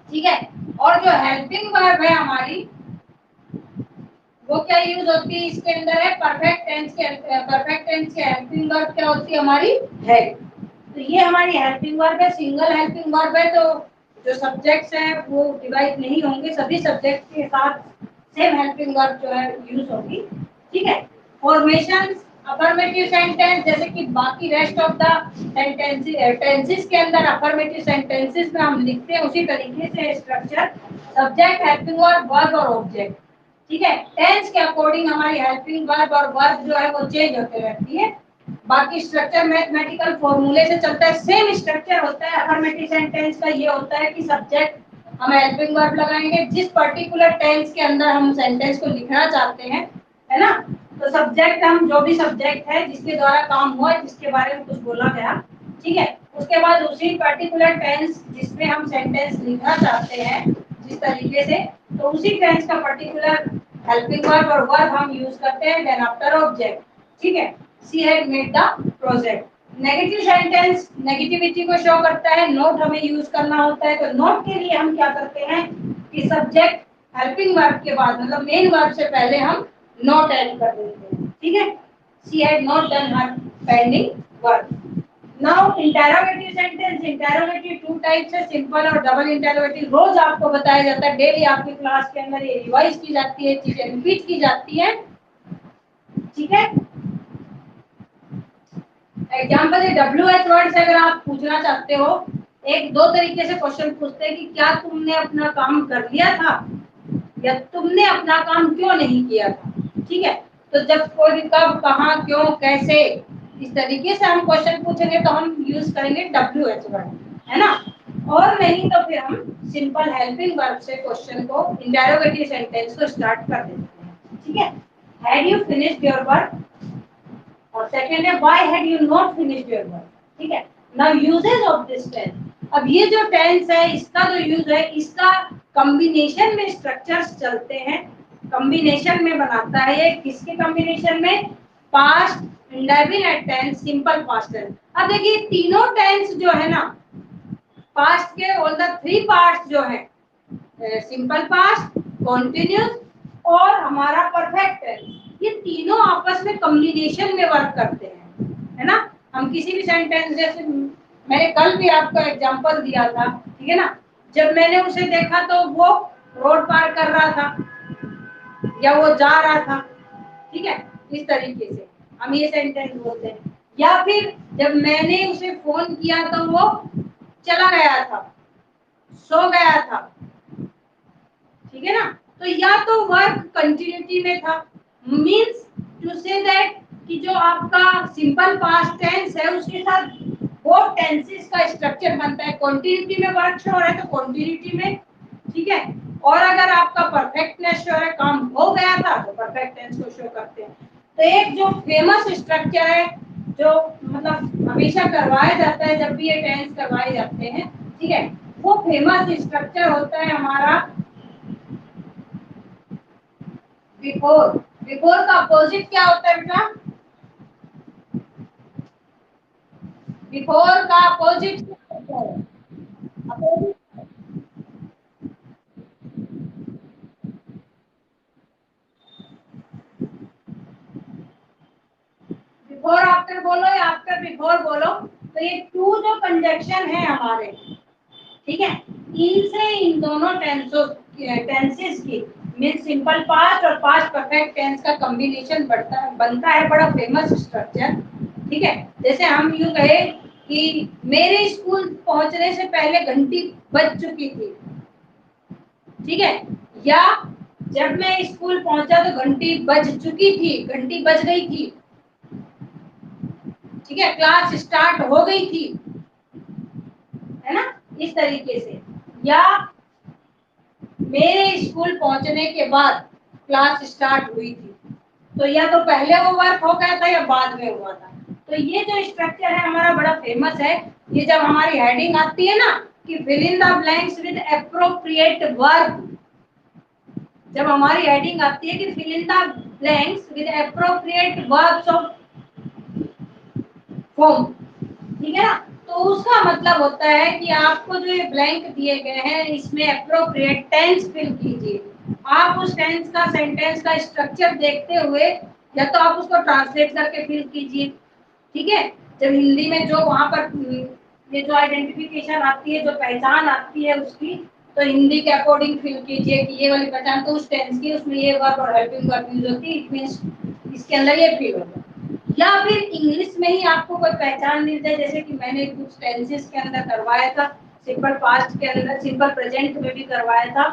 ठीक है। और जो हेल्पिंग वर्ब है हमारी, वो क्या यूज होती है इसके अंदर है, परफेक्ट टेंस के, परफेक्ट टेंस के हेल्पिंग वर्ब क्या होती है हमारी, है। तो ये हमारी हेल्पिंग वर्ब है, सिंगल हेल्पिंग वर्ब है, तो जो सब्जेक्ट्स हैं वो डिवाइड नहीं होंगे, सभी सब्जेक्ट के साथ सेम हेल्पिंग वर्ब जो है यूज होगी। ठीक है। फॉर्मेशंस, अफर्मेटिव सेंटेंस, जैसे कि बाकी रेस्ट ऑफ द टेंसेस के अंदर अफर्मेटिव सेंटेंसेस में हम लिखते हैं उसी तरीके से structure, subject, helping verb, verb और ऑब्जेक्ट। ठीक है। टेंस के अकॉर्डिंग हमारी हेल्पिंग वर्ब और वर्ब जो है वो चेंज होते रहती है। बाकी स्ट्रक्चर मैथमेटिकल फॉर्मूले से चलता है, सेम स्ट्रक्चर होता है। अफर्मेटिव सेंटेंस का ये होता है कि सब्जेक्ट हम हेल्पिंग वर्ब लगाएंगे जिस पर्टिकुलर टेंस के अंदर हम सेंटेंस को लिखना चाहते हैं, है ना। तो सब्जेक्ट हम जो भी सब्जेक्ट है जिसके द्वारा काम हुआ, जिसके बारे में कुछ बोला गया, ठीक है, उसके बाद उसी पर्टिकुलर टेंस जिसमें हम सेंटेंस लिखना चाहते हैं जिस तरीके से, तो उसी टेंस का पर्टिकुलर हेल्पिंग वर्ब और वर्ब हम यूज करते हैं, देन आफ्टर ऑब्जेक्ट। ठीक है। She had made the project. Negative sentence negativity को शो करता है, नोट हमें यूज करना होता है, तो नोट के लिए हम क्या करते हैं कि सब्जेक्ट हेल्पिंग वर्ब के बाद, मतलब मेन वर्ब से पहले हम नोट ऐड कर देते हैं। ठीक है। She had not done her pending work. Now interrogative sentence, interrogative two types है, सिंपल और डबल इंटेरोगेटिव। रोज आपको बताया जाता है, डेली आपकी क्लास के अंदर ये रिवाइज की जाती है, चीजें रिपीट की जाती है। ठीक है। एग्जाम्पल है WH वर्ड से अगर आप पूछना चाहते हो, एक दो तरीके से क्वेश्चन पूछते हैं कि क्या तुमने अपना काम कर लिया था, या तुमने अपना काम क्यों नहीं किया था। ठीक है। तो जब कोई कब, कहाँ, क्यों, कैसे, इस तरीके से हम क्वेश्चन पूछेंगे तो हम यूज करेंगे WH वर्ड, है ना। और नहीं तो फिर हम सिंपल हेल्पिंग वर्ब से क्वेश्चन को, इंटेरोगेटिव सेंटेंस को स्टार्ट कर देते हैं। ठीक है। Had you finished your work, और सेकंड है why had you not finished your work. ठीक है। Now uses of this tense, अब ये जो टेंस है इसका जो यूज है, इसका कॉम्बिनेशन में स्ट्रक्चर्स चलते हैं, कॉम्बिनेशन में बनाता है ये, किसके कॉम्बिनेशन में, past, indefinite tense, simple past tense. अब देखिए तीनों टेंस जो है ना, पास्ट के ऑल द थ्री पार्ट्स जो है, सिंपल पास्ट, कॉन्टिन्यूस और हमारा परफेक्ट टेंस, ये तीनों आपस में कॉम्बिनेशन में वर्क करते हैं, है ना। हम किसी भी सेंटेंस, जैसे मैंने कल भी आपको एग्जांपल दिया था, ठीक है ना, जब मैंने उसे देखा तो वो रोड पार कर रहा था या वो जा रहा था। ठीक है। इस तरीके से हम ये सेंटेंस बोलते हैं। या फिर जब मैंने उसे फोन किया तो वो चला गया था, सो गया था। ठीक है ना। तो या तो वर्क कंटिन्यूटी में था, मींस टू से दैट कि जो आपका सिंपल पास्ट टेंस है उसके साथ वो टेंसेस का स्ट्रक्चर बनता है, कंटिन्यूटी में वर्क शो हो रहा है तो कंटिन्यूटी में। ठीक है। और अगर आपका परफेक्टनेस शो है, काम हो गया था, तो परफेक्ट टेंस को शो करते हैं। तो एक जो फेमस स्ट्रक्चर है, जो मतलब हमेशा करवाया जाता है जब भी ये टेंस करवाए जाते हैं, ठीक है, वो फेमस स्ट्रक्चर होता है हमारा बिफोर। बिफोर का अपोजिट क्या होता है बेटा, बिफोर का अपोजिट क्या होता है, अपोजिट। बिफोर आफ्टर बोलो या आफ्टर बिफोर बोलो, तो ये टू जो कंजक्शन है हमारे, ठीक है, इनसे इन दोनों टेंसेस की, मीन सिंपल पास्ट और पास्ट परफेक्ट टेंस का कॉम्बिनेशन बनता है बड़ा फेमस स्ट्रक्चर। ठीक है। जैसे हम यूं कहे कि मेरे स्कूल पहुंचने से पहले घंटी बज चुकी थी। ठीक है। या जब मैं स्कूल पहुंचा तो घंटी बज चुकी थी, घंटी बज गई थी। ठीक है। क्लास स्टार्ट हो गई थी, है ना, इस तरीके से। या मेरे स्कूल पहुंचने के बाद क्लास स्टार्ट हुई थी, तो या तो पहले वो वर्क हो गया था या बाद में हुआ था। तो ये जो स्ट्रक्चर है हमारा बड़ा फेमस है। ये जब हमारी हेडिंग आती है ना कि fill in the blanks with appropriate verb, जब हमारी हेडिंग आती है कि fill in the blanks with appropriate verbs of form, ठीक है ना, तो तो उसका मतलब होता है कि आपको जो ये ब्लैंक दिए गए हैं इसमें अप्रोप्रिएट टेंस फिल कीजिए। आप उस टेंस का सेंटेंस का स्ट्रक्चर देखते हुए या तो आप उसको ट्रांसलेट करके फिल कीजिए, ठीक है। जब हिंदी में जो वहां पर ये जो आइडेंटिफिकेशन आती है, जो पहचान आती है उसकी, तो हिंदी के अकॉर्डिंग फिल कीजिए कि ये वाली पहचान तो उस टेंस की, उसमें ये वर्ब और हेल्पिंग वर्ब यूज होती है, इट मींस इसके अंदर ये फिल होगा। या फिर इंग्लिश में ही आपको कोई पहचान मिल जाए, जैसे कि मैंने कुछ टेंसेस के अंदर करवाया था, सिंपल पास्ट के अंदर, सिंपल प्रेजेंट में भी करवाया था,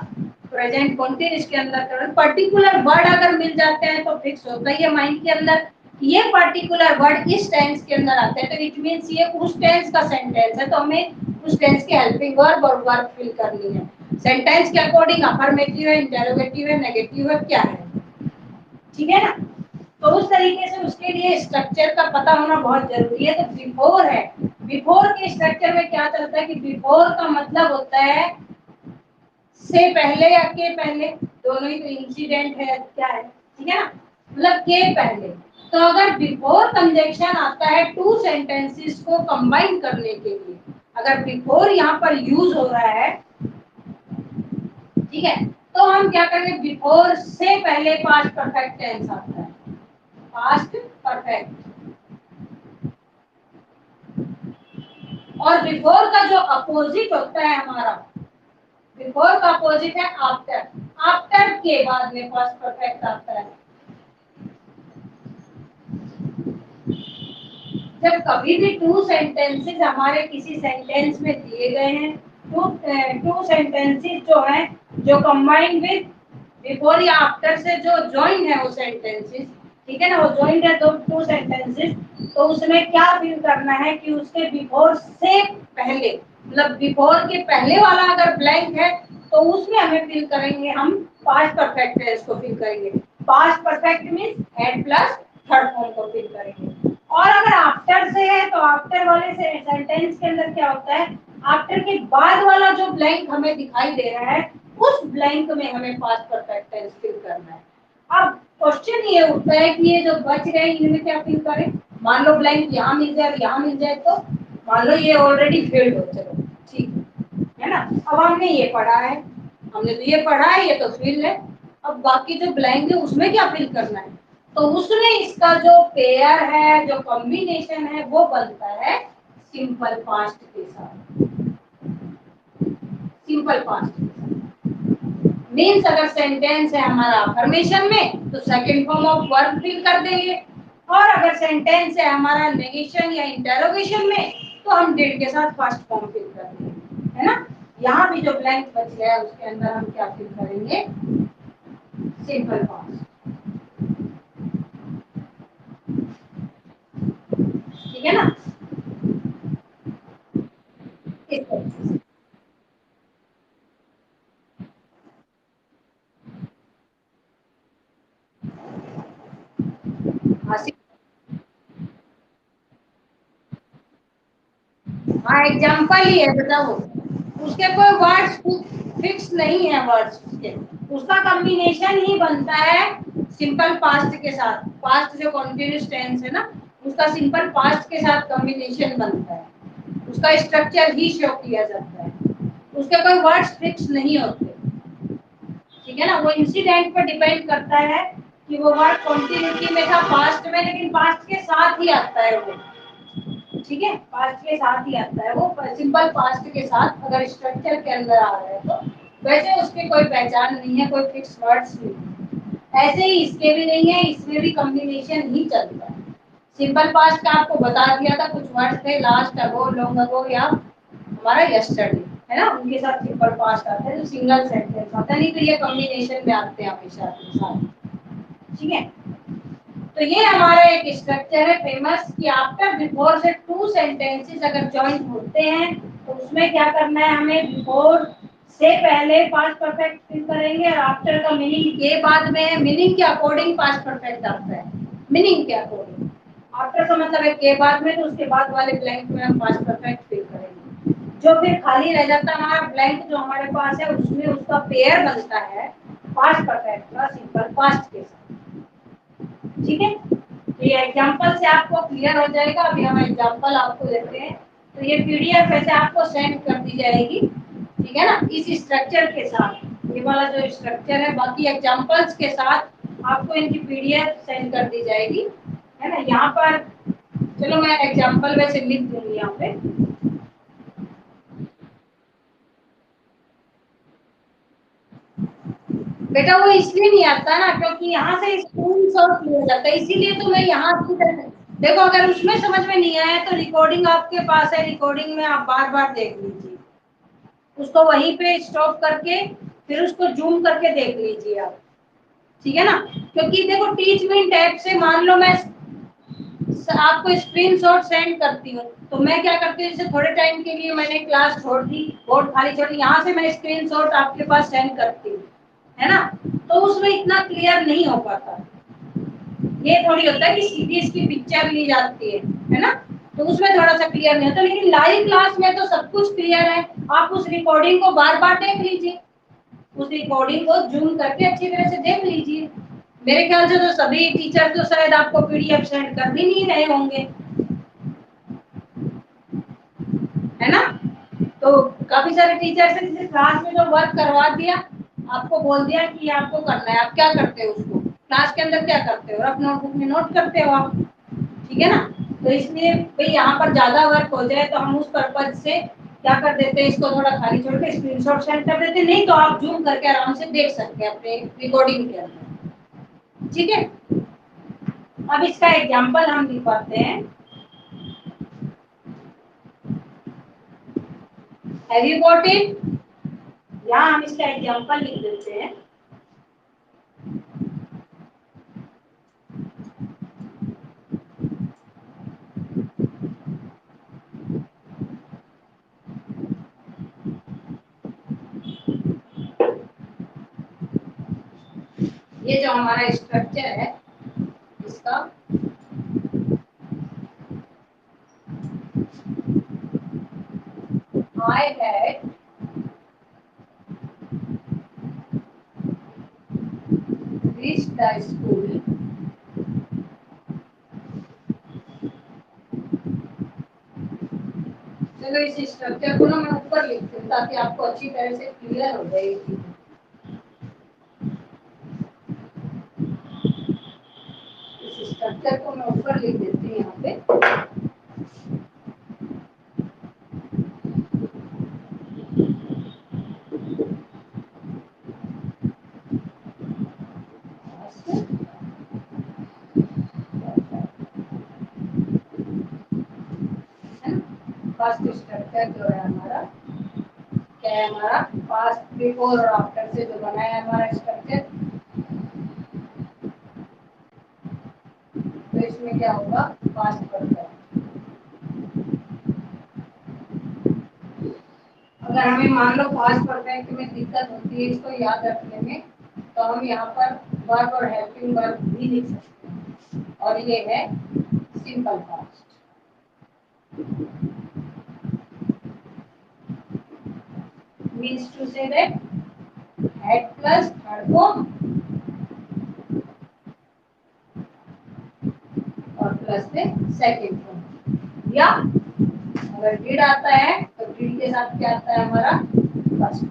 प्रेजेंट कंटीन्यूअस के अंदर करवाया। पर्टिकुलर वर्ड अगर मिल जाते हैं तो फिक्स होता है ये माइंड के अंदर, ये पर्टिकुलर वर्ड इस टेंस के अंदर आते हैं, तो इट मींस ये उस टेंस का सेंटेंस है, तो हमें उस टेंस की हेल्पिंग वर्ब और वर्ब फिल करनी है। सेंटेंस के अकॉर्डिंग अफर्मेटिव है, इंटरोगेटिव है, नेगेटिव है, क्या है, ठीक है ना। तो उस तरीके से उसके लिए स्ट्रक्चर का पता होना बहुत जरूरी है। तो बिफोर है, बिफोर के स्ट्रक्चर में क्या चलता है कि बिफोर का मतलब होता है से पहले या के पहले, दोनों ही तो इंसिडेंट है, क्या है, ठीक है ना, मतलब के पहले। तो अगर बिफोर कंजंक्शन आता है टू सेंटेंसेस को कंबाइन करने के लिए, अगर बिफोर यहाँ पर यूज हो रहा है, ठीक है, तो हम क्या करेंगे, बिफोर से पहले पास्ट परफेक्ट टेंस आता है, पास्ट परफेक्ट। और बिफोर का जो अपोजिट होता है हमारा, बिफोर का अपोजिट है आफ्टर, आफ्टर के बाद में पास्ट परफेक्ट आता है। जब कभी भी टू सेंटेंसेस हमारे किसी सेंटेंस में दिए गए हैं, टू सेंटेंसेस जो हैं जो कंबाइन विद बिफोर या आफ्टर से जो जॉइन है वो सेंटेंसेस, ठीक है ना, वो जॉइंड है दो टू सेंटेंसेस, तो उसमें क्या फील करना है कि उसके बिफोर से पहले, मतलब बिफोर के पहले वाला अगर ब्लैंक है तो उसमें हमें फिल करेंगे, हम पास्ट परफेक्ट टेंस को फिल करेंगे। Past perfect means head plus third form को फिल करेंगे। और अगर आफ्टर से है तो आफ्टर वाले से सेंटेंस के अंदर क्या होता है, आफ्टर के बाद वाला जो ब्लैंक हमें दिखाई दे रहा है उस ब्लैंक में हमें पास्ट परफेक्ट टेंस फिल करना है। अब क्वेश्चन ये उठता है कि ये जो बच गए इनमें क्या फिल करें। मान लो ब्लैंक यहाँ मिल जाए और यहाँ मिल जाए, तो मान लो ये ऑलरेडी फिल्ड हो, चलो ठीक है ना। अब हमने ये पढ़ा है, हमने तो ये पढ़ा है, ये तो फिल है। अब बाकी जो ब्लैंक है उसमें क्या फिल करना है, तो उसमें इसका जो पेयर है, जो कॉम्बिनेशन है, वो बनता है सिंपल पास्ट के साथ। सिंपल पास्ट मीन्स अगर सेंटेंस है हमारा अफर्मेशन में तो second form of verb fill कर देंगे, और अगर सेंटेंस है हमारा नेगेशन या इंटरोगेशन में तो हम डिड के साथ फर्स्ट फॉर्म फिल कर देंगे, है ना। यहाँ भी जो ब्लैंक बच गया है उसके अंदर हम क्या फिल करेंगे, सिंपल पास्ट, ठीक है ना। इस तरीके से हाँ, हाँ एग्जाम्पल ही है, बताओ, उसके कोई वर्ड्स फिक्स नहीं है, वर्ड्स उसके, उसका कॉम्बिनेशन ही बनता है सिंपल पास्ट के साथ। पास्ट जो कॉन्टिन्यूस टेंस है ना, उसका सिंपल पास्ट के साथ कॉम्बिनेशन बनता है, उसका स्ट्रक्चर ही शो किया जाता है, उसके कोई वर्ड्स फिक्स नहीं होते, ठीक है ना। वो इंसिडेंट पर डिपेंड करता है कि वो वर्ड कॉन्टिन्यूटी में था पास्ट में, लेकिन पास्ट के साथ ही आता है वो, ठीक है, पास्ट के साथ ही आता है वो, सिंपल पास्ट के साथ अगर स्ट्रक्चर के अंदर आ रहा है तो वैसे उसकी कोई पहचान नहीं है, कोई फिक्स वर्ड्स नहीं है। ऐसे ही इसके भी नहीं है, इसमें भी कॉम्बिनेशन ही चलता है। सिंपल पास्ट का आपको बता दिया था, कुछ वर्ड्स थे लास्ट अगो, लॉन्ग अगो या हमारा यस्टरडे, है ना, उनके साथ सिंपल पास्ट आता है, जो सिंगल सेंटेंस आता है, नहीं तो ये कॉम्बिनेशन में आते हैं हमेशा अपने साथ, ठीक है। तो ये हमारा एक स्ट्रक्चर है फेमस कि आफ्टर बिफोर से टू सेंटेंसेस अगर जॉइन होते हैं तो उसमें क्या करना है, हमें बिफोर से पहले पास्ट परफेक्ट फिल करेंगे, और आफ्टर का मीनिंग के बाद में है, मीनिंग के अकॉर्डिंग पास्ट परफेक्ट आता है, मीनिंग के अकॉर्डिंग। आफ्टर का मतलब है के बाद में, तो उसके बाद वाले ब्लैंक में हम पास्ट परफेक्ट फिल करेंगे। जो फिर खाली रह जाता है हमारा ब्लैंक जो हमारे पास है, उसमें उसका पेयर बनता है पास्ट परफेक्ट का सिंपल पास्ट के साथ, ठीक है। ये एग्जांपल से आपको क्लियर हो जाएगा। अभी हम एग्जांपल आपको देते हैं तो ये पीडीएफ ऐसे आपको सेंड कर दी जाएगी, ठीक है ना, इस स्ट्रक्चर के साथ। ये वाला जो स्ट्रक्चर है बाकी एग्जांपल्स के साथ आपको इनकी पीडीएफ सेंड कर दी जाएगी, है ना। यहाँ पर चलो मैं एग्जांपल वैसे लिख दूंगी यहाँ पे। बेटा वो इसलिए नहीं आता ना क्योंकि यहाँ से स्क्रीन शॉट लिया जाता है, इसीलिए तो मैं यहाँ देखो, अगर उसमें समझ में नहीं आया तो रिकॉर्डिंग आपके पास है, रिकॉर्डिंग में आप बार बार देख लीजिए, उसको वहीं पे स्टॉप करके फिर उसको जूम करके देख लीजिए आप, ठीक है ना। क्योंकि देखो टीच मिनट ऐप से मान लो मैं आपको स्क्रीनशॉट सेंड करती हूँ, तो मैं क्या करती हूँ, जैसे थोड़े टाइम के लिए मैंने क्लास छोड़ दी, बोर्ड खाली छोड़ी, यहाँ से मैं स्क्रीनशॉट आपके पास सेंड करती हूँ, है ना, तो उसमें इतना क्लियर नहीं हो पाता। ये थोड़ी होता है कि सीधी इसकी पिक्चर ली जाती है ना, तो उसमें थोड़ा सा क्लियर नहीं होता, लेकिन लाइव क्लास में तो सब कुछ क्लियर है। आप उस रिकॉर्डिंग को बार बार देख लीजिए, उस रिकॉर्डिंग को जूम करके अच्छी तरह से देख लीजिए। मेरे ख्याल से तो सभी टीचर तो शायद आपको पीडीएफ सेंड कर भी नहीं रहे होंगे, है ना। तो काफी सारे टीचर्स हैं जिसे क्लास में जो वर्क करवा दिया, आपको बोल दिया कि आपको करना है, आप क्या करते हो उसको क्लास के अंदर क्या करते हो, और आप नोटबुक में नोट करते हो आप, ठीक है ना। तो इसलिए भाई यहाँ पर ज्यादा वर्क हो जाए तो हम उस पर्पज से क्या कर देते हैं, इसको थोड़ा खाली छोड़ के स्क्रीनशॉट सेंड कर देते, नहीं तो आप जूम करके आराम से देख सकते हैं अपने रिकॉर्डिंग के अंदर, ठीक है। अब इसका एग्जाम्पल हम दिखाते हैं। Have you got it? यहाँ हम इसका एग्जाम्पल लिख देते हैं। ये जो हमारा स्ट्रक्चर है इसका I had reached the school चलो इस स्ट्रक्चर को ना मैं ऊपर लिखती हूँ ताकि आपको अच्छी तरह से क्लियर हो जाए। इस स्ट्रक्चर को मैं ऊपर लिख देती हूँ यहाँ पे। फर्स्ट स्ट्रक्चर जो है हमारा क्या है, हमारा पास्ट बिफोर और आफ्टर से जो बना है हमारा स्ट्रक्चर, तो इसमें क्या होगा, पास्ट परफेक्ट। अगर हमें मान लो पास्ट परफेक्ट में दिक्कत होती है इसको याद रखने में, तो हम यहाँ पर वर्ब और हेल्पिंग वर्ब भी लिख सकते हैं, और ये है simple past. Means to say that had plus third form और प्लस से सेकेंड फॉर्म, या अगर डिड आता है तो डिड के साथ क्या आता है हमारा फर्स्ट।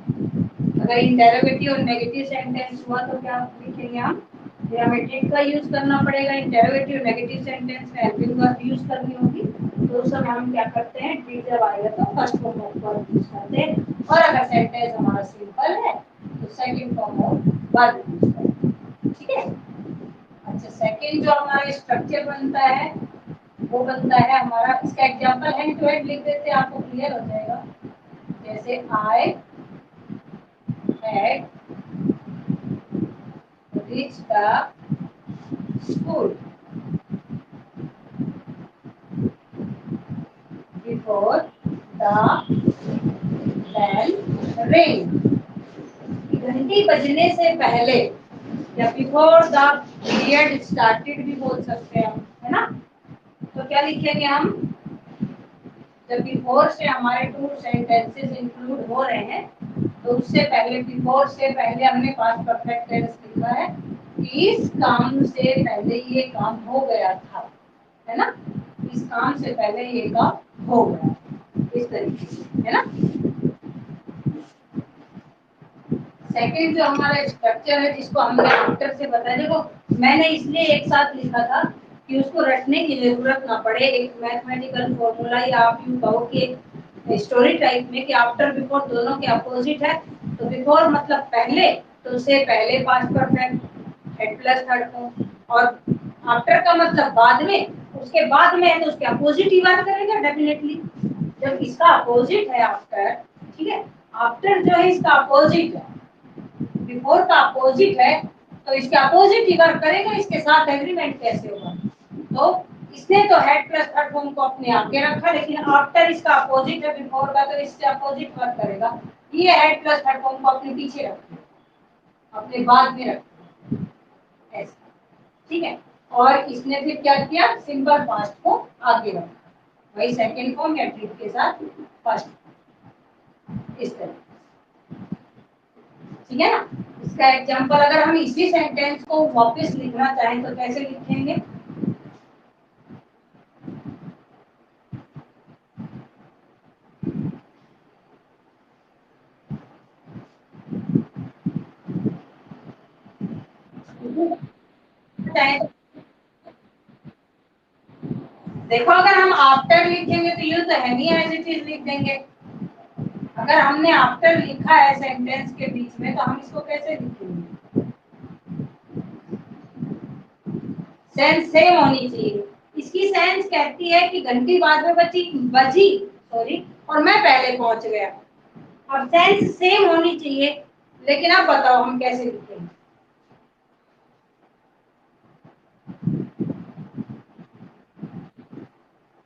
अगर इंटेरोगेटिव और नेगेटिव सेंटेंस हुआ तो क्या लिखेंगे हम, फिर हमें डिड का यूज करना पड़ेगा, इंटेरोगेटिव नेगेटिव सेंटेंस में हेल्पिंग वर्ब यूज करनी होगी, तो उस समय हम क्या करते हैं, डिड जब आएगा तो first form of verb use करते हैं, और अगर सेंटेंस हमारा सिंपल है तो second form of verb use करते हैं, ठीक है। अच्छा, सेकंड जो हमारा स्ट्रक्चर बनता है वो बनता है हमारा, इसका एग्जांपल हैंड टू हैंड लिख देते हैं, आपको क्लियर हो जाएगा। जैसे I had reach the school before the bell ring, घंटी बजने से पहले, या बिफोर द पीरियड स्टार्टेड भी बोल सकते हैं हम, है ना। तो क्या लिखेंगे हम, जब बिफोर से हमारे टू सेंटेंसेस इंक्लूड हो रहे हैं तो उससे पहले, बिफोर से पहले हमने पास्ट परफेक्ट टेंस लिखा है कि इस काम से पहले ये काम हो गया था, है ना, इस काम से पहले ये काम हो गया, इस तरीके से, है ना। सेकंड जो हमारा स्ट्रक्चर है जिसको हमने आफ्टर से बताया, देखो मैंने इसलिए एक साथ लिखा था कि उसको रटने की जरूरत ना पड़े। एक मैथमेटिकल फॉर्मूला या आप यूं कहो कि स्टोरी टाइप में कि आफ्टर बिफोर दोनों के अपोजिट है। तो बिफोर मतलब पहले, तो उससे पहले past perfect head plus third form, और आफ्टर का मतलब बाद में, उसके बाद में है तो उसके अपोजिट ही बात करेगा डेफिनेटली। जब इसका अपोजिट है आफ्टर, ठीक है, आफ्टर जो है इसका अपोजिट है, बिफोर का अपोजिट है, तो इसके अपोजिट ही वर्क करेगा, इसके साथ एग्रीमेंट कैसे होगा। तो इसने तो हेड प्लस थर्ड फॉर्म को अपने आगे रखा, लेकिन आफ्टर इसका अपोजिट है बिफोर का, तो इससे अपोजिट वर्क करेगा। ये हेड प्लस थर्ड फॉर्म को अपने पीछे रखे, अपने बाद में रखे, ऐसा, ठीक है। और इसने फिर क्या किया, सिंपल पास्ट को आगे रखा, वही सेकंड फॉर्म या ट्रिक के साथ फर्स्ट, इस तरह, ठीक है ना। इसका एग्जांपल अगर हम इसी सेंटेंस को वापस लिखना चाहें तो कैसे लिखेंगे। देखो अगर हम आफ्टर लिखेंगे तो यूं तो है नहीं, एज इट इज लिख देंगे। अगर हमने आफ्टर लिखा है सेंटेंस के बीच में तो हम इसको कैसे लिखेंगे। सेंस सेम होनी चाहिए। इसकी सेंस कहती है कि घंटी बाद में बजी सॉरी, और मैं पहले पहुंच गया। अब सेंस सेम होनी चाहिए, लेकिन अब बताओ हम कैसे लिखेंगे।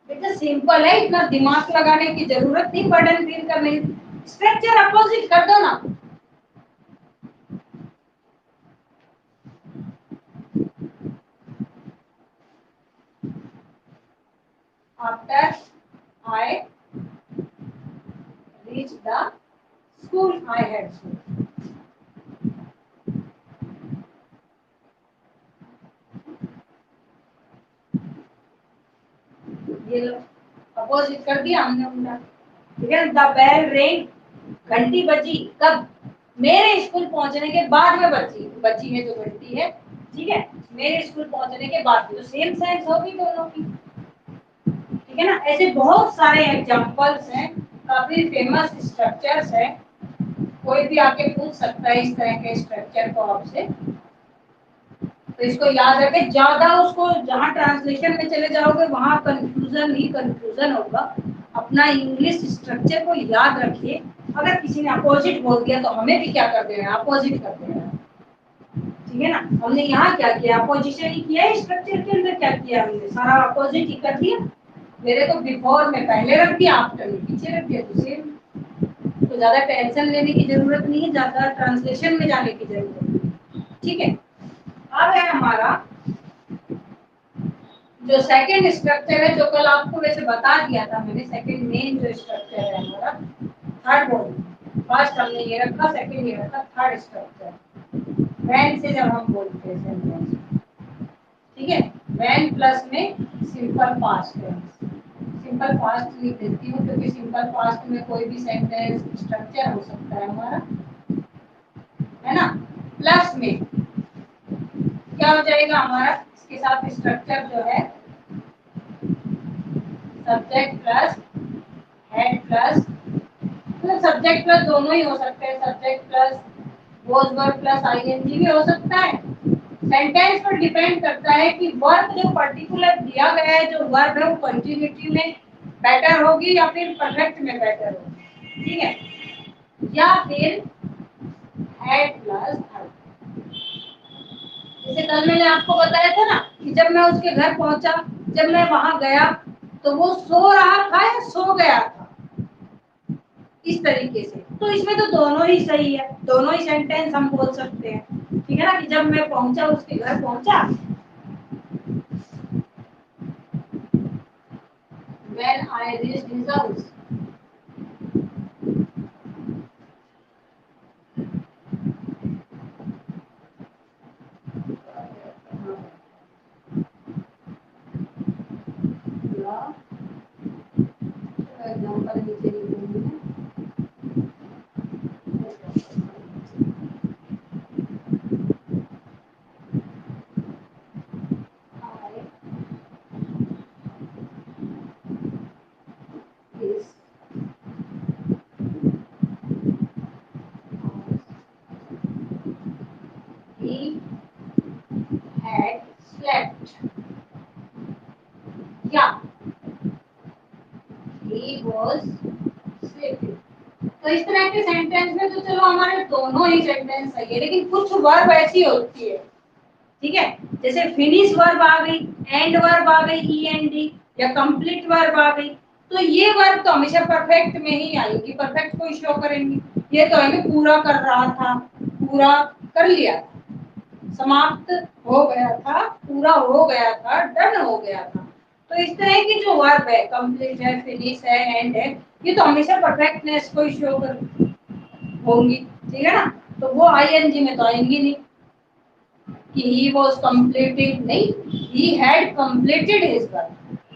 बेटा सिंपल है, इतना दिमाग लगाने की जरूरत नहीं, बर्डन फील करने की। स्ट्रक्चर अपोजिट कर दो ना। After I reach the school I had school. ये लो अपोजिट कर दिया हमने उनका, ठीक है। द बेल रिंग, घंटी बजी कब, मेरे स्कूल पहुंचने के बाद में बजी, बजी है जो घंटी है, ठीक है, मेरे स्कूल पहुंचने के बाद। तो सेम सेंस होगी दोनों की, ठीक है ना। ऐसे बहुत सारे एग्जांपल्स हैं, काफी फेमस स्ट्रक्चर्स हैं। कोई भी आके पूछ सकता है इस तरह के स्ट्रक्चर को आपसे, तो इसको याद रखे। ज्यादा उसको जहाँ ट्रांसलेशन में चले जाओगे वहां कंफ्यूजन ही कंफ्यूजन होगा। अपना इंग्लिश स्ट्रक्चर को याद रखिए। अगर किसी ने अपोजिट बोल दिया तो हमें भी क्या कर देना है, अपोजिट कर देना है, ठीक है ना। हमने यहाँ क्या किया, अपोजिशन ही किया है। स्ट्रक्चर के अंदर क्या किया, हमने सारा अपोजिट ही कर दिया। मेरे को बिफोर में पहले रख दिया, आफ्टर में पीछे रख दिया, तो सेम। तो ज्यादा टेंशन लेने की जरूरत नहीं है, ज्यादा ट्रांसलेशन में जाने की जरूरत नहीं, ठीक है। अब है हमारा जो सेकंड स्ट्रक्चर है, जो कल आपको वैसे बता दिया था मैंने। सेकंड मेन जो स्ट्रक्चर है हमारा, थर्ड बॉडी। फर्स्ट हमने ये रखा, सेकंड ये रखा, थर्ड स्ट्रक्चर व्हेन से जब हम बोलते हैं सेंटेंस, ठीक है। व्हेन प्लस में simple past tense. Simple past लिख देती हूँ क्योंकि सिंपल पास्ट में कोई भी सेंटेंस स्ट्रक्चर हो सकता है हमारा, है ना। प्लस में क्या हो जाएगा हमारा, इसके साथ स्ट्रक्चर जो है सब्जेक्ट प्लस हेड प्लस, मतलब सब्जेक्ट प्लस दोनों ही हो सकते हैं, subject plus was verb plus ING भी हो सकता है। सेंटेंस पर डिपेंड करता है कि वर्ब जो पर्टिकुलर दिया गया है, जो वर्ब है वो कंटिन्यूटी में बेटर होगी या फिर परफेक्ट में बेटर होगी, ठीक है, या फिर हेड प्लस हेड। जैसे कल मैंने आपको बताया था ना कि जब मैं उसके घर पहुंचा, जब मैं वहां गया तो वो सो रहा था या सो गया था, इस तरीके से। तो इसमें तो दोनों ही सही है, दोनों ही सेंटेंस हम बोल सकते हैं, ठीक है ना। कि जब मैं पहुंचा, उसके घर पहुंचा, when I reached his house। Example he had slept, या he was sleeping। तो इस तरह के सेंटेंस में तो चलो हमारे दोनों ही सेंटेंस सही है, लेकिन कुछ वर्ब ऐसी होती है, ठीक है, जैसे फिनिश वर्ब आ गई, एंड वर्ब आ गई ई एन डी, या कंप्लीट वर्ब आ गई, तो ये वर्ब तो हमेशा परफेक्ट में ही आएगी, परफेक्ट को शो करेंगी। ये तो है पूरा कर रहा था, पूरा कर लिया, समाप्त हो गया था, पूरा हो गया था, डन हो गया था। तो इस तरह की जो वर्ब है, कंप्लीट है, फिनिश है, एंड है, ये तो हमेशा परफेक्टनेस को शो कर होंगी, ठीक है ना। तो वो आईएनजी में तो आएंगी नहीं कि he was completing, नहीं, he had completed his work,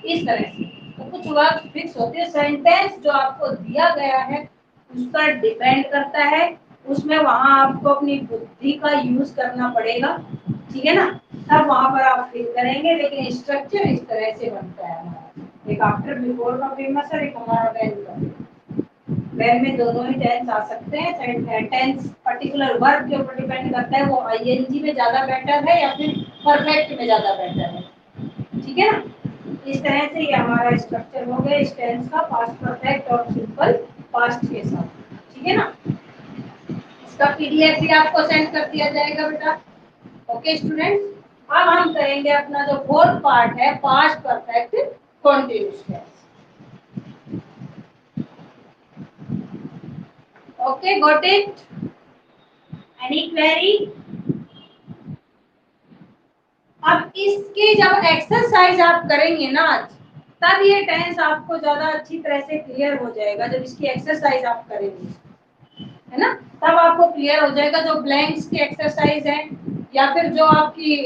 इस तरह से। तो कुछ वर्ब फिक्स होते हैं, सेंटेंस जो आपको दिया गया है उस पर डिपेंड करता है, उसमें वहां आपको अपनी बुद्धि का यूज करना पड़ेगा, ठीक है ना, तब वहां पर आप फिल करेंगे। लेकिन स्ट्रक्चर इस तरह से बनता है हमारा, एक आफ्टर बिफोर का फेमस है, एक हमारा वेन का। वेन में दोनों ही टेंस आ सकते हैं, टेंस पर्टिकुलर वर्ब के ऊपर डिपेंड करता है, वो आईएनजी में ज्यादा बेटर है या फिर परफेक्ट में ज्यादा बेटर है, ठीक है ना। इस तरह से ये हमारा स्ट्रक्चर हो गया इस टेंस का, पास्ट परफेक्ट और सिंपल पास्ट के साथ, ठीक है ना। इसका पीडीएफ भी आपको सेंड कर दिया जाएगा बेटा। ओके स्टूडेंट्स, अब हम करेंगे अपना जो फोर्थ पार्ट है, past perfect continuous tense. Okay, got it? Any query? अब इसके जब एक्सरसाइज आप करेंगे ना आज, तब ये टेंस आपको ज्यादा अच्छी तरह से क्लियर हो जाएगा, जब इसकी एक्सरसाइज आप करेंगे, है ना, तब आपको क्लियर हो जाएगा। जो ब्लैंक्स की एक्सरसाइज है या फिर जो आपकी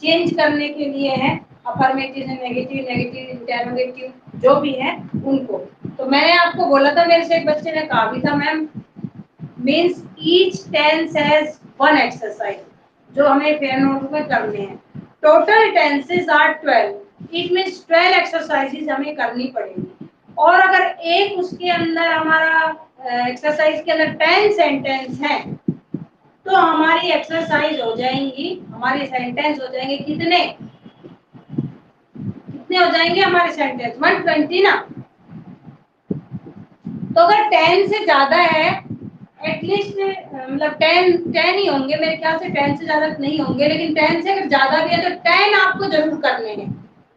चेंज करने के लिए है, अफर्मेटिव, नेगेटिव, नेगेटिव, इंटरोगेटिव, जो भी है उनको। तो मैंने आपको बोला था, मेरे से एक बच्चे ने कहा भी था, ma'am means each tense has one exercise, जो हमें फेयर नोट में करने हैं। Total tenses are 12, it means 12 exercises हमें करनी पड़ेगी। और अगर एक उसके अंदर हमारा एक्सरसाइज के अंदर 10 सेंटेंस हैं, तो हमारी एक्सरसाइज हो जाएंगी, हमारी सेंटेंस हो जाएंगे कितने, कितने हो जाएंगे हमारे सेंटेंस? 120 ना। तो अगर 10 से ज्यादा है, एटलीस्ट मतलब 10 ही होंगे मेरे ख्याल से, 10 से ज्यादा नहीं होंगे, लेकिन 10 से अगर ज्यादा भी है तो 10 आपको जरूर करने हैं।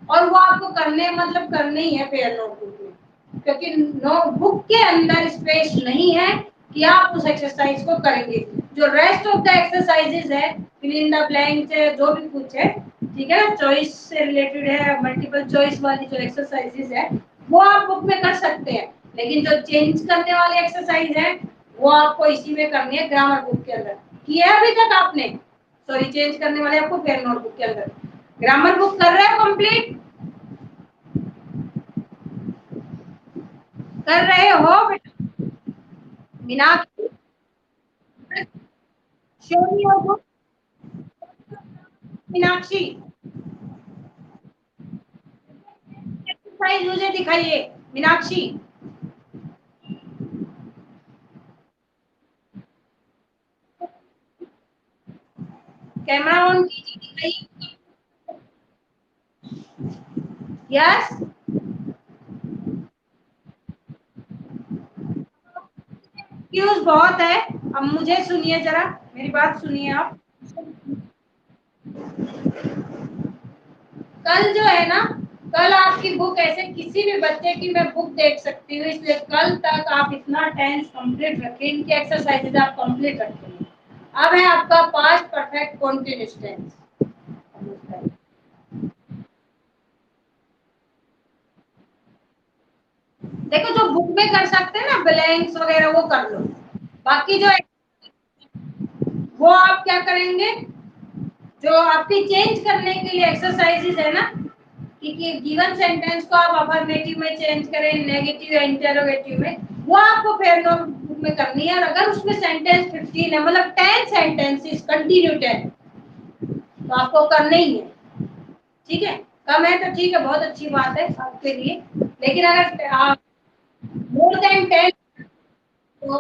और वो आपको करने मतलब करने ही है फेयर नोटबुक में, क्योंकि नोटबुक के अंदर स्पेस नहीं है कि आप उस एक्सरसाइज को करेंगे। जो रेस्ट ऑफ द एक्सरसाइजेज है, फिल इन द ब्लैंक्स है, जो भी कुछ है, ठीक है ना, चॉइस से रिलेटेड है, मल्टीपल चॉइस वाली जो एक्सरसाइजेज है, वो आप बुक में कर सकते हैं। लेकिन जो चेंज करने वाली एक्सरसाइज है, वो आपको इसी में करनी है, ग्रामर बुक के अंदर। किया है अभी तक आपने? सॉरी, चेंज करने वाले आपको फेयर नोटबुक के अंदर। ग्रामर बुक कर रहे हो कंप्लीट? कर रहे हो बेटा? मीनाक्षी, श्योरी हो बुक? मीनाक्षी, एक्सरसाइज मुझे दिखाइए। मीनाक्षी, कैमरा ऑन कीजिए, दिखाइए। यस, एक्सक्यूज बहुत है। अब मुझे सुनिए जरा, मेरी बात सुनिए आप। कल जो है ना, कल आपकी बुक, ऐसे किसी भी बच्चे की मैं बुक देख सकती हूँ, इसलिए कल तक आप इतना टेंस कंप्लीट रखें, इनकी एक्सरसाइजेज आप कंप्लीट रखेंगे। अब है आपका पास्ट परफेक्ट कंटीन्यूअस टेंस। देखो, जो बुक में कर सकते हैं ना ब्लैंक्स वगैरह, वो कर लो। बाकी जो है वो आप क्या करेंगे, जो आपकी चेंज करने के लिए एक्सरसाइजेज है ना, कि गिवन सेंटेंस को आप अफर्मेटिव में चेंज करें, नेगेटिव या इंटरोगेटिव में, वो आपको फेयर नोटबुक में करनी है। और अगर उसमें सेंटेंस 15 है, मतलब 10 सेंटेंसेस कंटिन्यू 10, तो आपको करने ही है, ठीक है। कम है तो ठीक है, बहुत अच्छी बात है आपके लिए। लेकिन अगर आप मोर देन 10, तो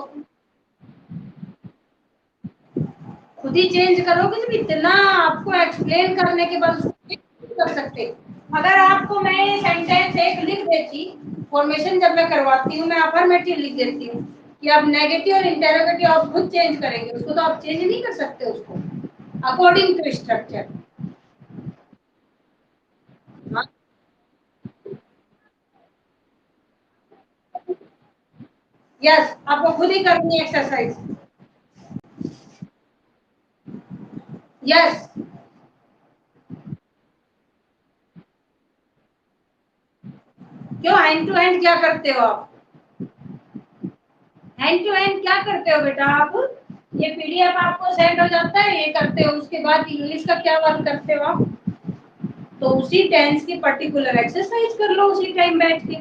खुद खुद ही चेंज करोगे तो इतना आपको एक्सप्लेन करने के बाद कर सकते। अगर आपको मैं सेंटेंस एक लिख देती, फॉर्मेशन जब मैं करवाती हूँ मैं अफर्मेटिव लिख देती हूँ कि आप नेगेटिव और इंटरोगेटिव आप खुद चेंज करेंगे, उसको तो आप चेंज नहीं कर सकते उसको अकॉर्डिंग टू स्ट्रक्चर। यस, आपको खुद ही करनी है एक्सरसाइज। यस, क्यों हैंड टू हैंड क्या करते हो आप? हैंड टू हैंड क्या करते हो बेटा आप? ये पीडीएफ आपको सेंड हो जाता है, ये करते हो, उसके बाद इंग्लिश का क्या वर्क करते हो आप? तो उसी टेंस की पर्टिकुलर एक्सरसाइज कर लो उसी टाइम बैठ के,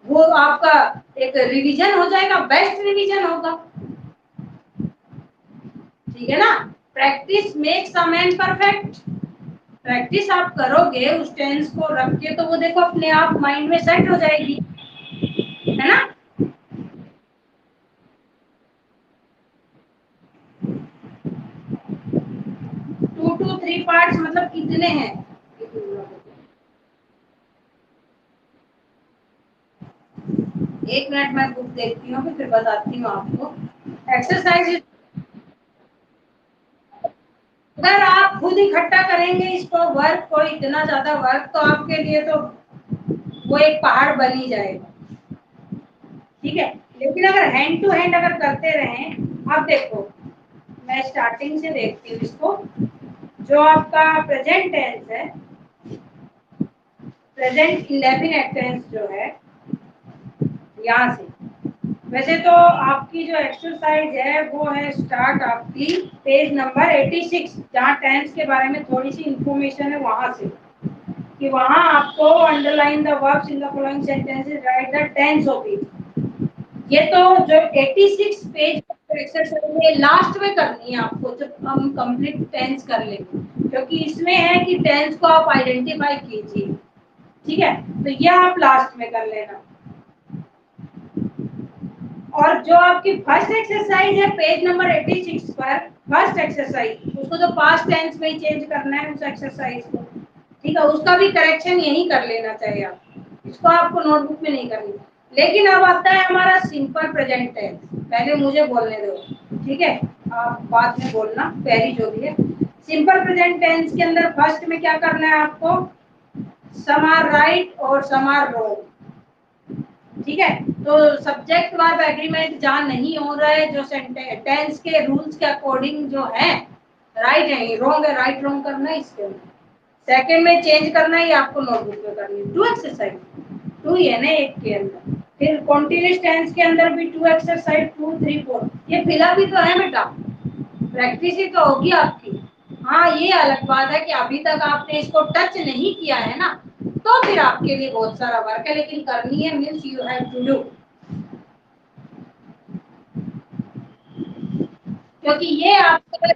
वो आपका एक रिवीजन हो जाएगा, बेस्ट रिवीजन होगा। ठीक है ना? Practice makes a man perfect. Practice आप करोगे उस टेंस को रख के तो वो देखो अपने आप माइंड में सेट हो जाएगी, है ना? 2 to 3 पार्ट्स मतलब कितने हैं? एक मिनट मैं बुक देखती हूँ फिर बताती हूँ आपको। एक्सरसाइज अगर आप खुद इकट्ठा करेंगे इसको वर्क को, इतना ज्यादा वर्क तो आपके लिए तो वो एक पहाड़ बन ही जाएगा। ठीक है, लेकिन अगर हैंड टू हैंड अगर करते रहें, आप देखो मैं स्टार्टिंग से देखती हूँ इसको। जो आपका प्रेजेंट टेंस है, प्रेजेंट इंडेफिनिट टेंस जो है, यहाँ से वैसे तो आपकी जो एक्सरसाइज है वो है स्टार्ट आपकी पेज नंबर 86, जहाँ टेंस के बारे में थोड़ी सी इंफॉर्मेशन है वहां से, कि वहां आपको underline the verbs in the following sentences, write the tense of it. ये तो जो 86 पेज एक्सरसाइज है लास्ट में करनी है आपको जब हम कंप्लीट टेंस कर लेंगे, क्योंकि इसमें है कि टेंस को आप आइडेंटिफाई कीजिए। ठीक है, तो ये आप लास्ट में कर लेना। और जो आपकी फर्स्ट एक्सरसाइज है पेज नंबर 86 पर, फर्स्ट एक्सरसाइज उसको तो पास्ट टेंस में ही चेंज करना है उस एक्सरसाइज को। ठीक है, उसका भी करेक्शन यही कर लेना चाहिए आप, इसको आपको नोटबुक में नहीं करनी। लेकिन अब आता है हमारा सिंपल प्रेजेंट टेंस, पहले मुझे बोलने दो। ठीक है, आप बाद में बोलना, पहली जो भी है सिंपल प्रेजेंट टेंस के अंदर फर्स्ट में क्या करना है आपको? सम आर राइट और सम आर रॉन्ग। ठीक है, तो सब्जेक्ट वर्ब एग्रीमेंट जहां नहीं हो रहा है, जो टेंस के रूल्स के अकॉर्डिंग जो है राइट है, रॉन्ग है, राइट रॉन्ग करना है इसके अंदर। सेकंड में चेंज करना है, आपको नोटबुक में करनी है। 2 एक्सरसाइज, 2 ही है ना एक के अंदर। फिर कॉन्टिन्यूअस टेंस के अंदर भी 2 एक्सरसाइज, 2 3 4 ये फिलअप ही तो है बेटा, प्रैक्टिस ही तो होगी आपकी। हाँ, ये अलग बात है कि अभी तक आपने इसको टच नहीं किया है ना, तो फिर आपके लिए बहुत सारा वर्क है, लेकिन करनी है, means you have to do, क्योंकि ये आपका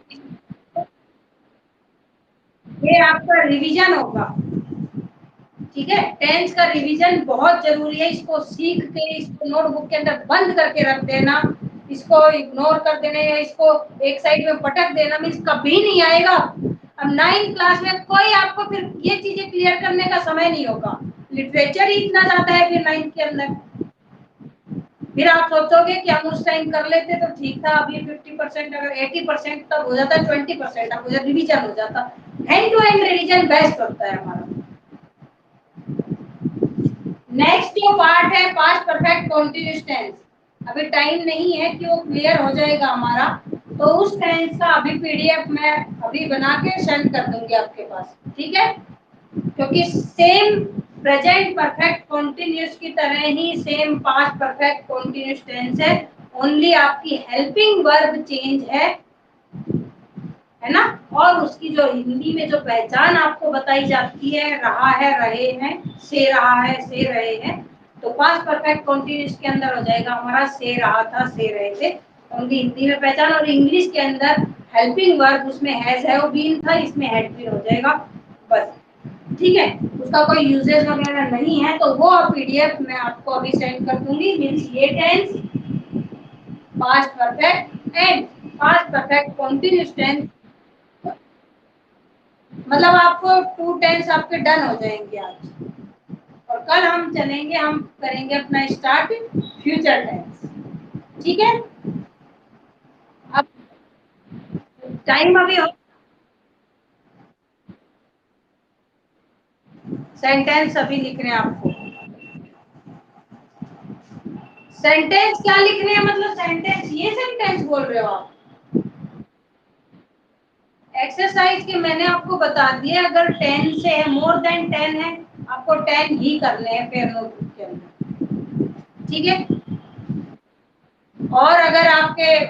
रिवीजन होगा। ठीक है, टेंस का रिवीजन बहुत जरूरी है, इसको सीख के इसको नोटबुक के अंदर बंद करके रख देना, इसको इग्नोर कर देना या इसको एक साइड में पटक देना मीन्स कभी नहीं आएगा। अब 9th क्लास में कोई आपको फिर ये चीजें क्लियर करने का समय नहीं होगा, लिटरेचर ही इतना ज्यादा है फिर 9th के अंदर। फिर आप सोचोगे कि हम उस टाइम कर लेते तो ठीक था, अभी 50% अगर 80% तक हो जाता, 20% अब रिवीजन हो जाता। Hand to hand revision best होता है हमारा। नेक्स्ट जो पार्ट है पास्ट परफेक्ट कंटीन्यूअस टेंस, अभी टाइम नहीं है कि वो क्लियर हो जाएगा हमारा, तो उस टेंस का अभी पीडीएफ मैं अभी बना के सेंड कर दूंगी आपके पास। ठीक है, क्योंकि सेम प्रेजेंट परफेक्ट कंटीन्यूअस की तरह ही same past perfect continuous tense है, ओनली आपकी हेल्पिंग वर्ब चेंज है ना। और उसकी जो हिंदी में जो पहचान आपको बताई जाती है, रहा है, रहे हैं, से रहा है, से रहे हैं, तो पास्ट परफेक्ट कंटीन्यूअस के अंदर हो जाएगा हमारा से रहा था, से रहे थे, उनकी हिंदी में पहचान। और इंग्लिश के अंदर हेल्पिंग वर्ब उसमें हैज है, बीन था, इसमें हैड बीन हो जाएगा बस। ठीक है, उसका कोई यूजेज वगैरह नहीं है, तो वो पीडीएफ मैं आपको अभी सेंड कर दूंगी। मींस ये tense past perfect and past perfect continuous tense, मतलब आपको 2 टेंस आपके डन हो जाएंगे आज। और कल हम चलेंगे, हम करेंगे अपना स्टार्ट फ्यूचर टेंस। ठीक है, अब टाइम अभी हो, सेंटेंस अभी लिखने हैं आपको। सेंटेंस क्या लिखने हैं, मतलब सेंटेंस, ये सेंटेंस बोल रहे हो आप? एक्सरसाइज के मैंने आपको बता दिया, अगर 10 से है, मोर देन 10 है, आपको 10 ही करने हैं फेयर नोटबुक के अंदर। ठीक है, और अगर आपके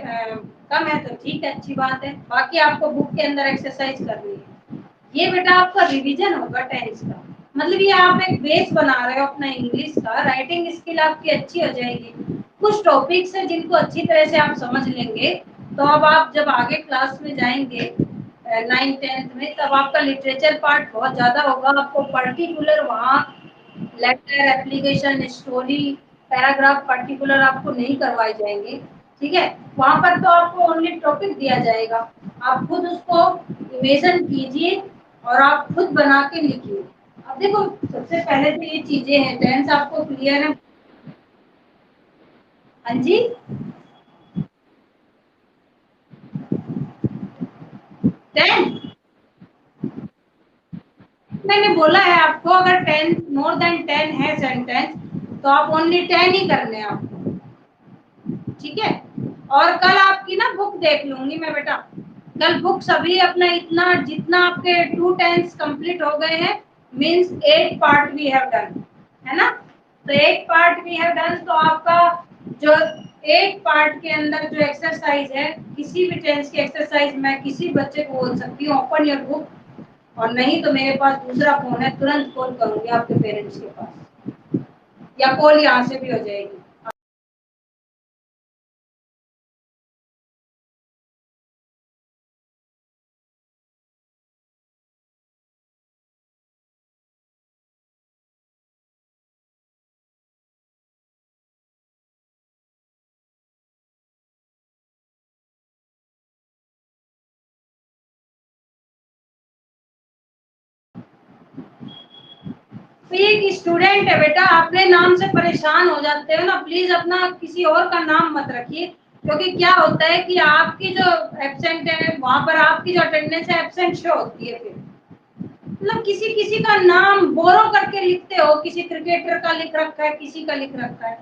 कम है तो ठीक है, अच्छी बात है, बाकी आपको बुक के अंदर एक्सरसाइज करनी है। ये बेटा आपका रिवीजन होगा टेंस का, मतलब ये आप एक बेस बना रहे हो अपना इंग्लिश का, राइटिंग स्किल आपकी अच्छी हो जाएगी। कुछ टॉपिक्स है जिनको अच्छी तरह से आप समझ लेंगे, तो अब आप जब आगे क्लास में जाएंगे 9th 10th में, तब आपका लिटरेचर पार्ट बहुत ज्यादा होगा, आपको पर्टिकुलर वहाँ letter, application, story, paragraph particular आपको नहीं करवाए जाएंगे। ठीक है, वहां पर तो आपको ओनली टॉपिक दिया जाएगा, आप खुद उसको इमेजिन कीजिए और आप खुद बना के लिखिए। अब देखो, सबसे पहले तो ये चीजें हैं, टेंस आपको क्लियर है? हाँ जी, 10 मैंने बोला है आपको, अगर 10 मोर देन 10 है सेंटेंस, तो आप ओनली 10 ही करने हैं आपको। ठीक है, और कल आपकी ना बुक देख लूंगी मैं बेटा, कल बुक सभी अपना इतना, जितना आपके 2 टेंस कंप्लीट हो गए हैं, means 8 part we have done, है ना? तो 8 पार्ट वी हैव डन, तो आपका जो 8 पार्ट के अंदर जो एक्सरसाइज है, किसी भी टेंस की एक्सरसाइज मैं किसी बच्चे को बोल सकती हूँ ओपन योर बुक, और नहीं तो मेरे पास दूसरा फोन है, तुरंत कॉल करूंगी आपके पेरेंट्स के पास, या कॉल यहाँ से भी हो जाएगी। तो ये एक स्टूडेंट है बेटा, अपने नाम से परेशान हो जाते हो ना, प्लीज अपना किसी और का नाम मत रखिए, क्योंकि क्या होता है कि आपकी जो एब्सेंट है वहां पर आपकी जो अटेंडेंस है एब्सेंट शो होती है, फिर मतलब किसी किसी का नाम बोरो करके लिखते हो, किसी क्रिकेटर का लिख रखा है, किसी का लिख रखा है।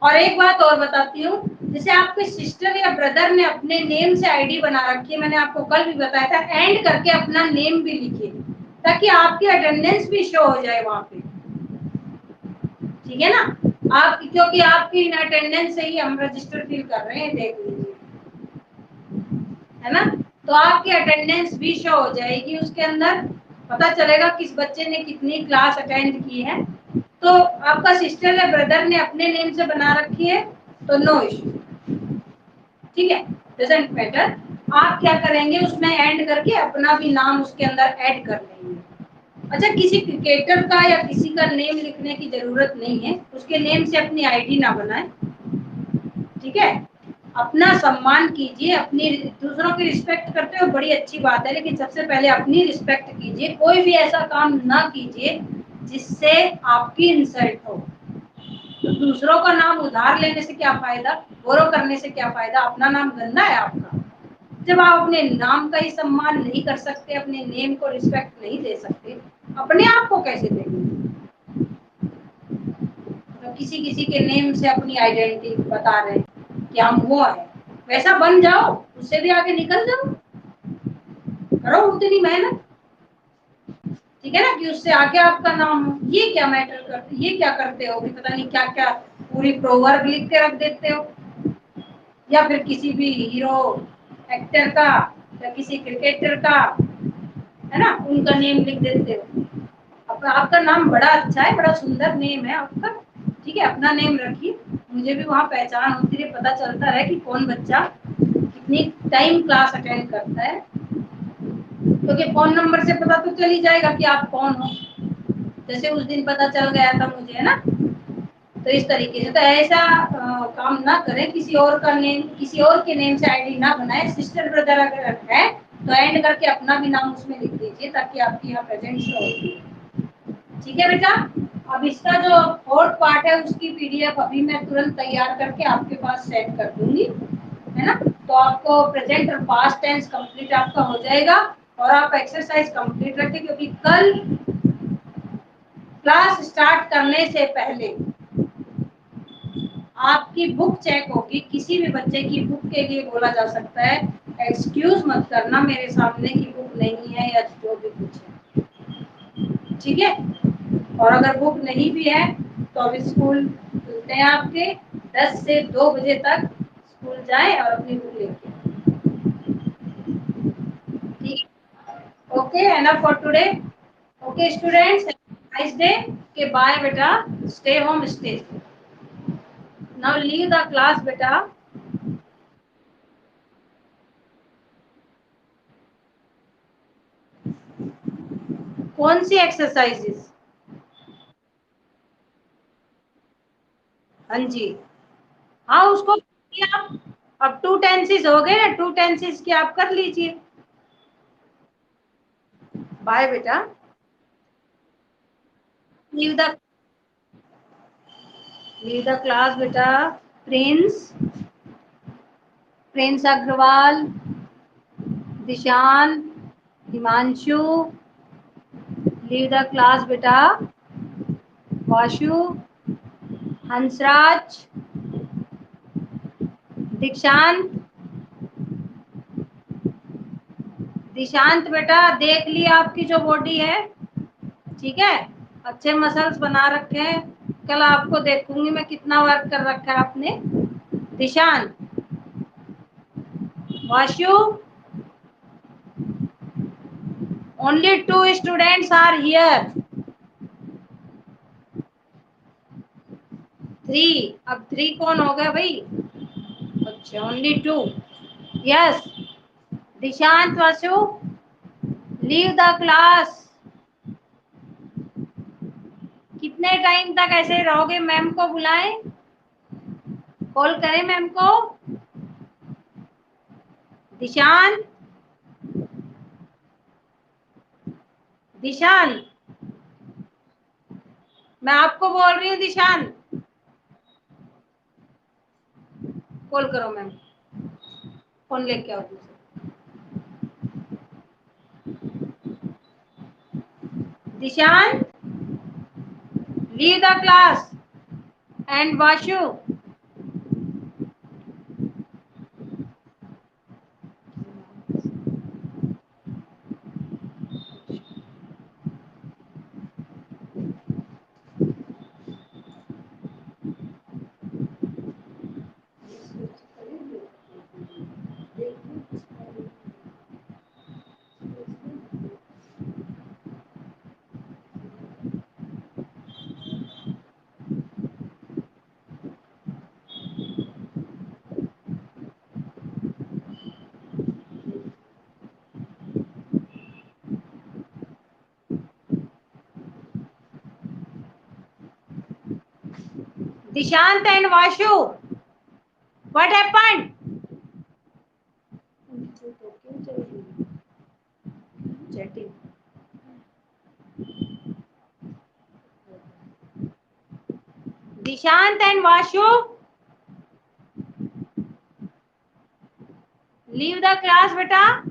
और एक बात और बताती हूँ, जैसे आपके सिस्टर या ब्रदर ने अपने नेम से आईडी बना रखी है, मैंने आपको कल भी बताया था, एंड करके अपना नेम भी लिखिए, ताकि आपकी अटेंडेंस भी शो हो जाए वहां पे। ठीक है ना, आप, क्योंकि आपकी अटेंडेंस से ही हम रजिस्टर फिल कर रहे हैं, देख लीजिए, है ना? तो आपकी अटेंडेंस भी शो हो जाएगी उसके अंदर, पता चलेगा किस बच्चे ने कितनी क्लास अटेंड की है। तो आपका सिस्टर या ब्रदर ने अपने नेम से बना रखी है, तो नो इशू। ठीक है, डजंट मैटर, आप क्या करेंगे, उसमें एंड करके अपना भी नाम उसके अंदर ऐड कर लेंगे। अच्छा, किसी क्रिकेटर का या किसी का नेम लिखने की जरूरत नहीं है, उसके नेम से अपनी आईडी ना बनाए। ठीक है, अपना सम्मान कीजिए, अपनी, दूसरों की रिस्पेक्ट करते हो बड़ी अच्छी बात है, लेकिन सबसे पहले अपनी रिस्पेक्ट कीजिए, कोई भी ऐसा काम ना कीजिए जिससे आपकी इंसल्ट हो। तो दूसरों का नाम उधार लेने से क्या फायदा, गौरव करने से क्या फायदा, अपना नाम गंदा है आपका। जब आप अपने नाम का ही सम्मान नहीं कर सकते, अपने नेम को रिस्पेक्ट नहीं दे सकते, अपने आप को कैसे देंगे? तो किसी किसी के नेम से अपनी आइडेंटिटी बता रहे हैं कि हम वो है, वैसा बन जाओ, उससे भी आगे निकल जाओ, करो उतनी मेहनत। ठीक है ना, कि उससे आगे आपका नाम हो। ये क्या मैटर करते, ये क्या करते हो कि पता नहीं क्या क्या पूरी प्रोवर्ब लिख के रख देते हो, या फिर किसी भी हीरो एक्टर का या किसी क्रिकेटर का, है ना, उनका नेम लिख देते हो। आपका नाम बड़ा अच्छा है, बड़ा सुंदर नेम है आपका। ठीक है, अपना नेम रखिए, मुझे भी वहाँ पहचान होती है, पता चलता है कि कौन बच्चा कितनी टाइम क्लास अटेंड करता है, क्योंकि फोन नंबर से पता तो चल ही जाएगा कि आप कौन हो, जैसे उस दिन पता चल गया था मुझे, है ना? तो इस तरीके से तो ऐसा काम ना करें, किसी और का नेम, किसी और के नेम से आईडी ना बनाए। सिस्टर ब्रदर अगर है तो एंड करके अपना भी नाम उसमें लिख दीजिए ताकि आपकी यहाँ प्रेजेंस होगी। ठीक है बेटा। अब इसका जो फोर्थ पार्ट है उसकी पीडीएफ अभी मैं तुरंत तैयार करके आपके पास सेंड कर दूंगी, है ना। तो आपको प्रेजेंट और पास्ट टेंस कंप्लीट आपका हो जाएगा और आप एक्सरसाइज कंप्लीट रखें, क्योंकि कल क्लास स्टार्ट करने से पहले आपकी बुक चेक होगी। किसी भी बच्चे की बुक के लिए बोला जा सकता है एक्सक्यूज मत करना मेरे सामने की बुक नहीं है या जो भी कुछ है, ठीक है। और अगर बुक नहीं भी है तो अब स्कूल खुलते हैं आपके 10 से 2 बजे तक, स्कूल जाएं और अपनी बुक लेके। ठीक, okay, enough for today. Okay students, nice day. के बाय बेटा, stay home stay. Now leave the class बेटा। कौन सी एक्सरसाइजेस? हाँ जी, हाँ उसको आप अब 2 टेंसेस हो गए ना, 2 टेंसेस की आप कर लीजिए। बाय बेटा। लीव द क्लास बेटा। Prince, Prince Agrawal, Dishan, Himanshu. Leave the class बेटा। वाशु, हंसराज, दीक्षांत। दिशांत बेटा देख ली आपकी जो बॉडी है, ठीक है, अच्छे मसल्स बना रखे हैं। कल आपको देखूंगी मैं कितना वर्क कर रखा है आपने। Dishant, Vashu, only 2 students are here. 3, अब 3 कौन हो गए भाई? अच्छा, only 2। Yes, Dishant, Vashu, leave the class. कितने टाइम तक ऐसे रहोगे? मैम को बुलाएं, कॉल करें मैम को। दिशांत, दिशांत, मैं आपको बोल रही हूँ दिशांत, कॉल करो मैम, फोन लेके आओ दूसरा। Dishant, leave the class and Vashu. Dishant and Vashu, what happened? Chatting. Dishant and Vashu, leave the class, beta.